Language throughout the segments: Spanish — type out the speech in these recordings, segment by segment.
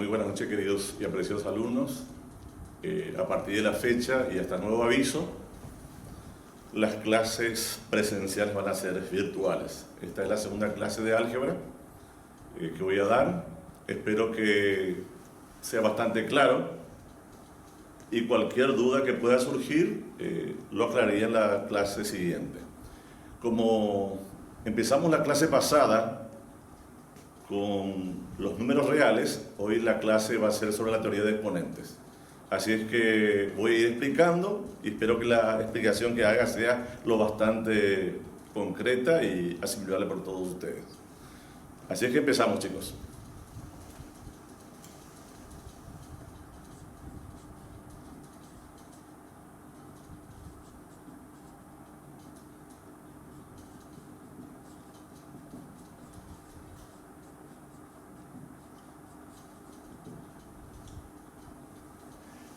Muy buenas noches, queridos y apreciados alumnos. A partir de la fecha y hasta nuevo aviso, las clases presenciales van a ser virtuales. Esta es la segunda clase de álgebra que voy a dar. Espero que sea bastante claro y cualquier duda que pueda surgir lo aclararía en la clase siguiente. Como empezamos la clase pasada con los números reales, hoy la clase va a ser sobre la teoría de exponentes. Así es que voy a ir explicando y espero que la explicación que haga sea lo bastante concreta y asimilable por todos ustedes. Así es que empezamos, chicos.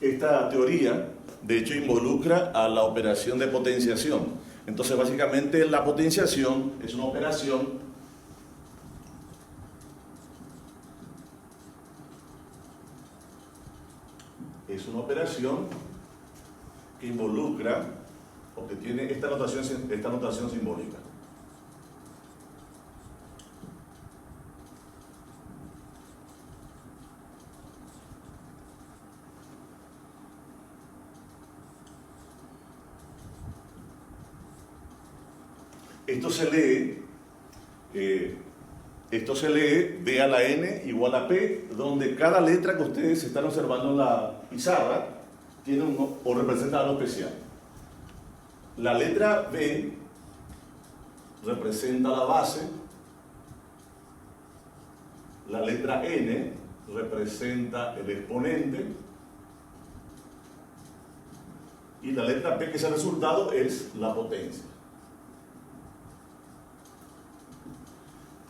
Esta teoría, de hecho, involucra a la operación de potenciación. Entonces, básicamente, la potenciación es una operación que involucra o que tiene esta notación simbólica. Esto se lee B a la N igual a P, donde cada letra que ustedes están observando en la pizarra tiene o representa algo especial. La letra B representa la base, la letra N representa el exponente y la letra P, que es el resultado, es la potencia.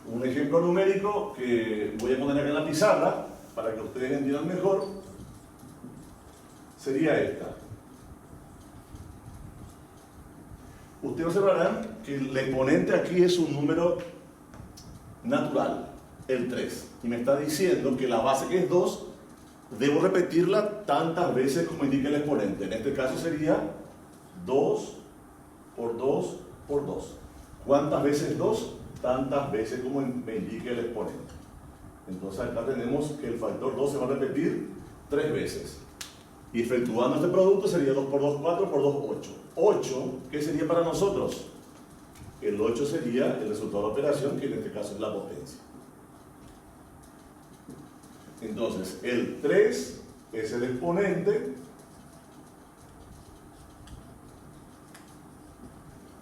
Un ejemplo numérico que voy a poner acá en la pizarra para que ustedes entiendan mejor sería esta. Ustedes observarán que el exponente aquí es un número natural, el 3, y me está diciendo que la base, que es 2, debo repetirla tantas veces como indica el exponente. En este caso sería 2 por 2 por 2. ¿Cuántas veces 2? Tantas veces como me indique el exponente. Entonces acá tenemos que el factor 2 se va a repetir 3 veces. Y efectuando este producto sería 2 por 2, 4 por 2, 8. 8, ¿qué sería para nosotros? El 8 sería el resultado de la operación, que en este caso es la potencia. Entonces, el 3 es el exponente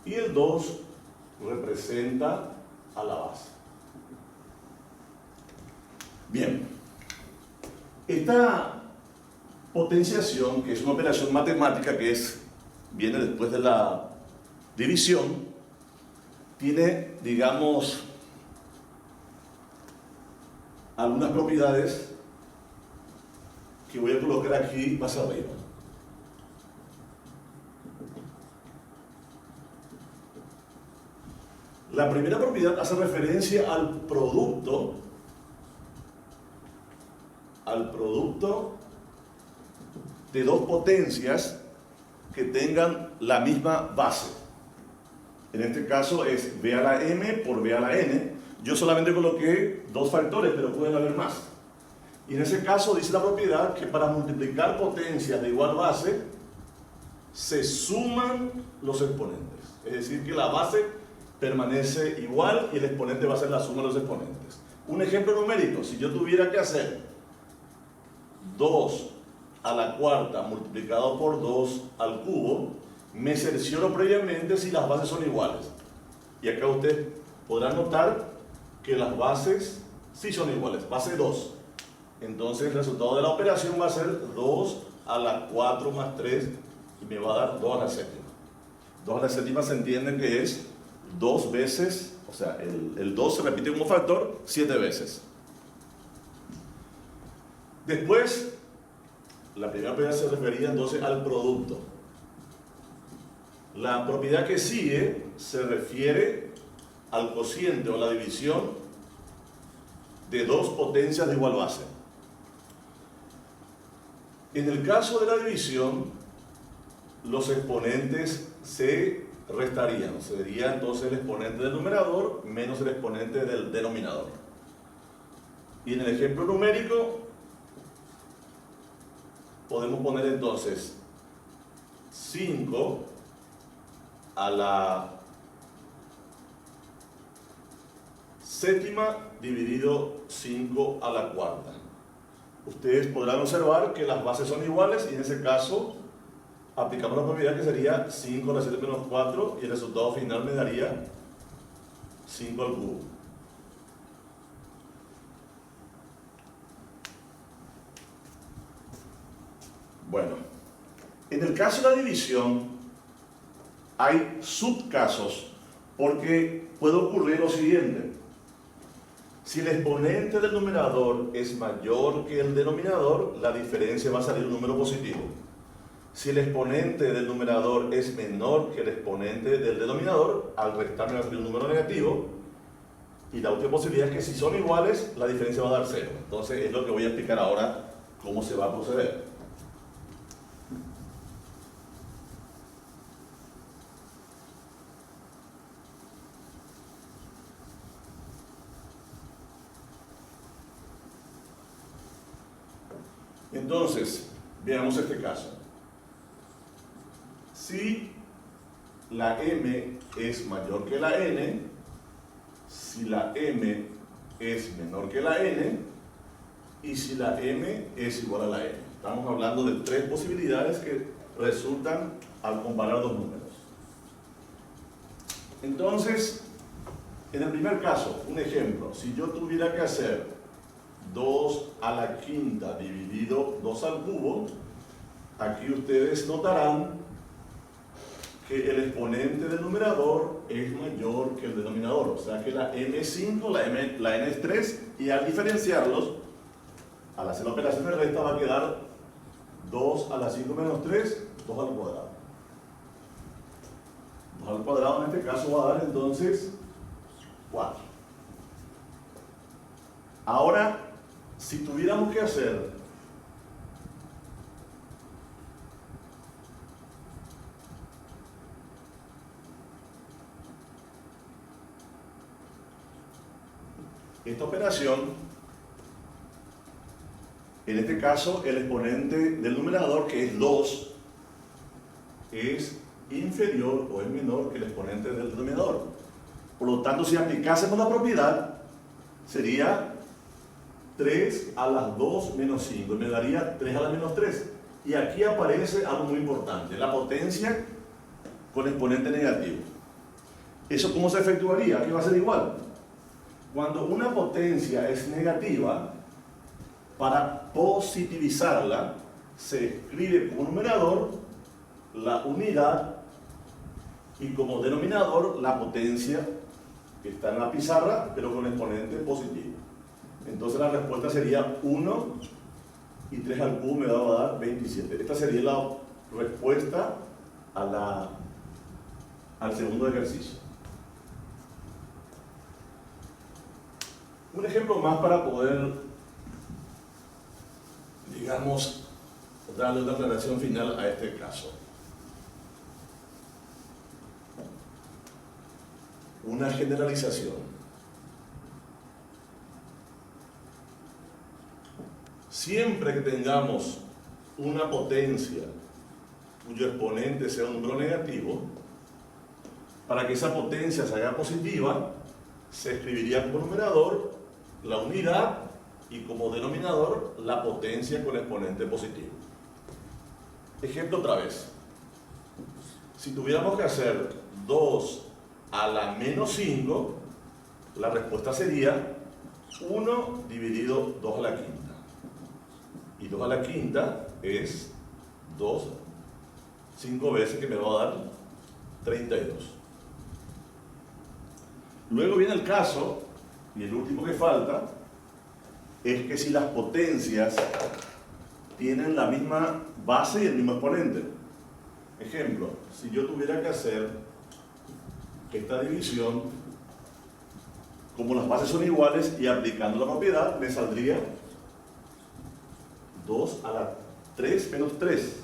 y el 2 representa a la base. Bien, esta potenciación, que es una operación matemática que viene después de la división, tiene, digamos, algunas propiedades que voy a colocar aquí más arriba. La primera propiedad hace referencia al producto de dos potencias que tengan la misma base. En este caso es B a la M por B a la N. Yo solamente coloqué dos factores, pero pueden haber más. Y en ese caso dice la propiedad que para multiplicar potencias de igual base se suman los exponentes. Es decir, que la base permanece igual y el exponente va a ser la suma de los exponentes. Un ejemplo numérico: si yo tuviera que hacer 2 a la cuarta multiplicado por 2 al cubo, me cercioro previamente si las bases son iguales. Y acá usted podrá notar que las bases sí son iguales, base 2. Entonces el resultado de la operación va a ser 2 a la 4 más 3 y me va a dar 2 a la séptima. 2 a la séptima se entiende que es 2 veces, o sea, el 2 se repite como factor 7 veces. Después, la primera propiedad se refería entonces al producto. La propiedad que sigue se refiere al cociente o la división de dos potencias de igual base. En el caso de la división, los exponentes se restarían. Sería entonces el exponente del numerador menos el exponente del denominador. Y en el ejemplo numérico, podemos poner entonces 5 a la séptima dividido 5 a la cuarta. Ustedes podrán observar que las bases son iguales y en ese caso aplicamos la propiedad que sería 5 a la 7 menos 4 y el resultado final me daría 5 al cubo. Bueno, en el caso de la división hay subcasos porque puede ocurrir lo siguiente. Si el exponente del numerador es mayor que el denominador, la diferencia va a salir un número positivo. Si el exponente del numerador es menor que el exponente del denominador, al restar me va a salir un número negativo. Y la última posibilidad es que si son iguales, la diferencia va a dar 0. Entonces es lo que voy a explicar ahora cómo se va a proceder. Entonces, veamos este caso. Si la m es mayor que la n, si la m es menor que la n, y si la m es igual a la n. Estamos hablando de tres posibilidades que resultan al comparar dos números. Entonces, en el primer caso, un ejemplo, si yo tuviera que hacer 2 a la quinta dividido 2 al cubo, aquí ustedes notarán que el exponente del numerador es mayor que el denominador, o sea que la m es 5, la n es 3, y al diferenciarlos, al hacer la operación de resta va a quedar 2 a la 5 menos 3, 2 al cuadrado. 2 al cuadrado en este caso va a dar entonces 4. Ahora, si tuviéramos que hacer esta operación, en este caso el exponente del numerador, que es 2, es inferior o es menor que el exponente del denominador. Por lo tanto, si aplicásemos la propiedad, sería 3 a las 2 menos 5, me daría 3 a la menos 3. Y aquí aparece algo muy importante, la potencia con exponente negativo. ¿Eso cómo se efectuaría? Aquí va a ser igual. Cuando una potencia es negativa, para positivizarla, se escribe como numerador la unidad y como denominador la potencia que está en la pizarra, pero con exponente positivo. Entonces la respuesta sería 1 y 3 al cubo me va a dar 27. Esta sería la respuesta al segundo ejercicio. Un ejemplo más para poder, digamos, darle una aclaración final a este caso. Una generalización. Siempre que tengamos una potencia cuyo exponente sea un número negativo, para que esa potencia se haga positiva, se escribiría como numerador la unidad y como denominador la potencia con exponente positivo. Ejemplo otra vez. Si tuviéramos que hacer 2 a la menos 5, la respuesta sería 1 dividido 2 a la quinta. Y 2 a la quinta es 2, 5 veces, que me va a dar 32. Luego viene el caso, y el último que falta, es que si las potencias tienen la misma base y el mismo exponente. Ejemplo, si yo tuviera que hacer esta división, como las bases son iguales y aplicando la propiedad, me saldría 2 a la 3 menos 3.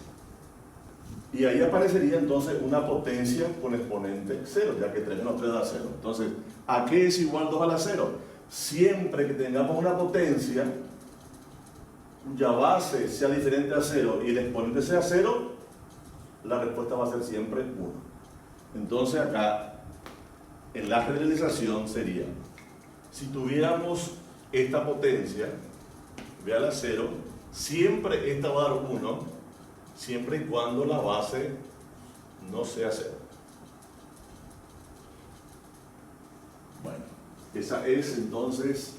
Y ahí aparecería entonces una potencia con exponente 0, ya que 3 menos 3 da 0. Entonces, ¿a qué es igual 2 a la 0? Siempre que tengamos una potencia cuya base sea diferente a 0 y el exponente sea 0, la respuesta va a ser siempre 1. Entonces acá, en la generalización sería, si tuviéramos esta potencia, ve a la 0, siempre esta va a dar 1, siempre y cuando la base no sea 0. Bueno, esa es entonces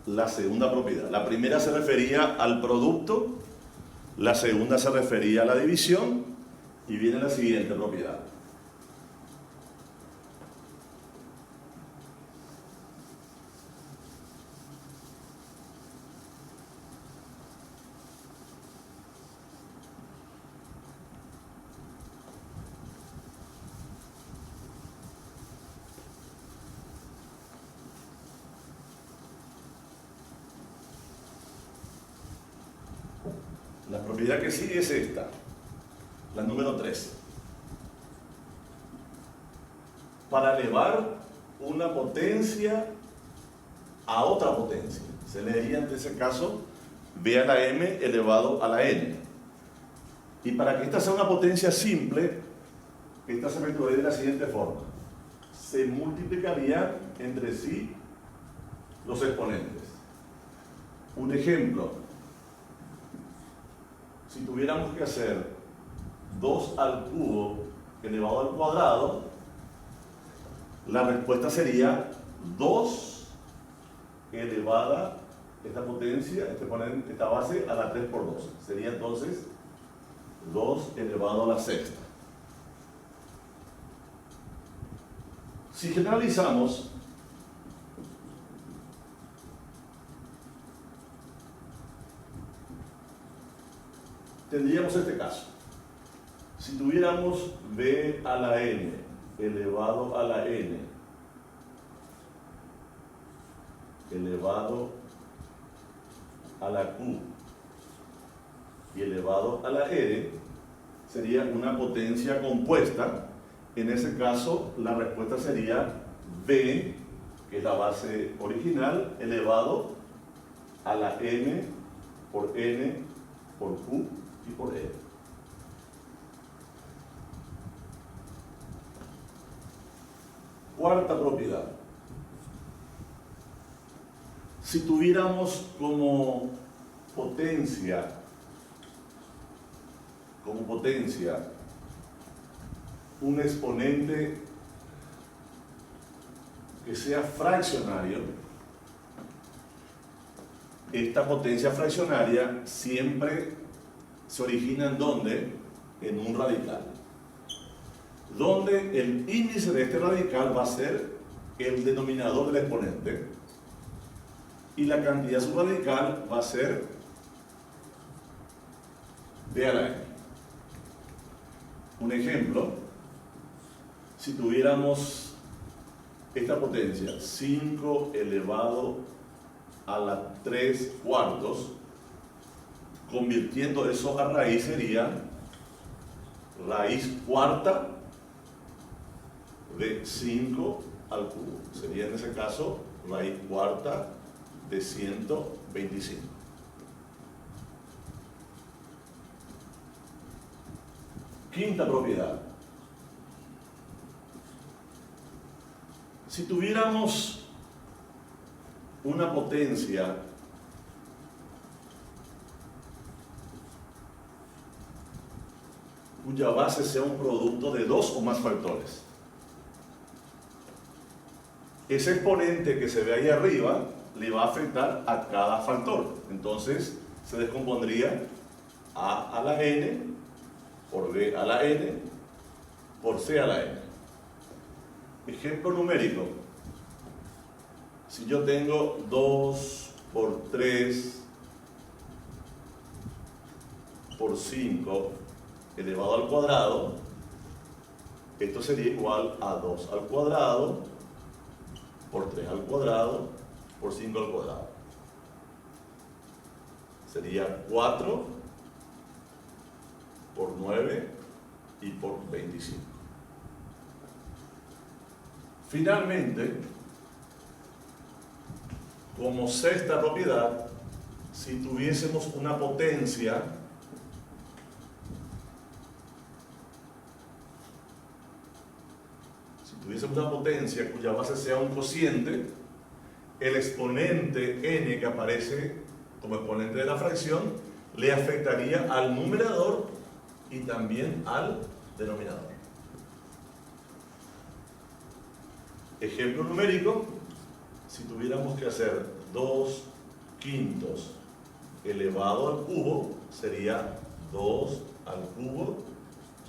la segunda propiedad. La primera se refería al producto, la segunda se refería a la división, y viene la siguiente propiedad. La propiedad que sigue es esta, la número 3. Para elevar una potencia a otra potencia, se leería en ese caso b a la m elevado a la n. Y para que esta sea una potencia simple, esta se efectuaría de la siguiente forma. Se multiplicarían entre sí los exponentes. Un ejemplo, si tuviéramos que hacer 2 al cubo elevado al cuadrado, la respuesta sería 2 elevada, esta potencia, esta base, a la 3 por 2. Sería entonces 2 elevado a la sexta. Si generalizamos, tendríamos este caso. Si tuviéramos b a la n elevado a la n elevado a la q y elevado a la r, sería una potencia compuesta. En ese caso, la respuesta sería b, que es la base original, elevado a la n por q y por r. Cuarta propiedad. Si tuviéramos como potencia un exponente que sea fraccionario, esta potencia fraccionaria siempre se origina ¿en dónde? En un radical, donde el índice de este radical va a ser el denominador del exponente y la cantidad subradical va a ser b a la n. Un ejemplo, si tuviéramos esta potencia 5 elevado a la 3 cuartos, convirtiendo eso a raíz sería raíz cuarta de 5 al cubo. Sería en ese caso raíz cuarta de 125. Quinta propiedad. Si tuviéramos una potencia cuya base sea un producto de 2 o más factores, ese exponente que se ve ahí arriba le va a afectar a cada factor. Entonces se descompondría a la n por b a la n por c a la n. Ejemplo numérico. Si yo tengo 2 por 3 por 5 elevado al cuadrado, esto sería igual a 2 al cuadrado por 3 al cuadrado por 5 al cuadrado. Sería 4 por 9 y por 25. Finalmente, como sexta propiedad, si tuviésemos una potencia cuya base sea un cociente, el exponente n que aparece como exponente de la fracción le afectaría al numerador y también al denominador. Ejemplo numérico: si tuviéramos que hacer 2/5 elevado al cubo, sería 2 al cubo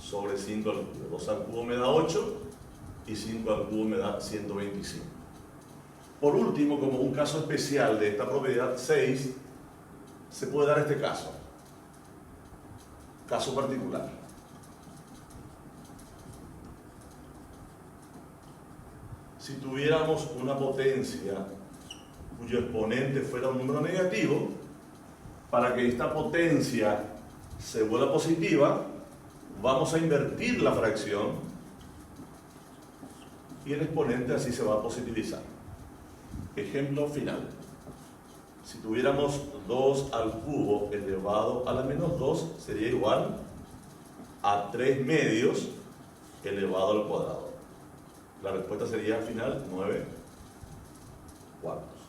sobre 5 al cubo. 2 al cubo me da 8 y 5 al cubo me da 125. Por último, como un caso especial de esta propiedad 6, se puede dar este caso particular. Si tuviéramos una potencia cuyo exponente fuera un número negativo, para que esta potencia se vuelva positiva, vamos a invertir la fracción y el exponente así se va a positivizar. Ejemplo final: si tuviéramos 2 al cubo elevado a la menos 2, sería igual a 3 medios elevado al cuadrado. La respuesta sería al final 9 cuartos.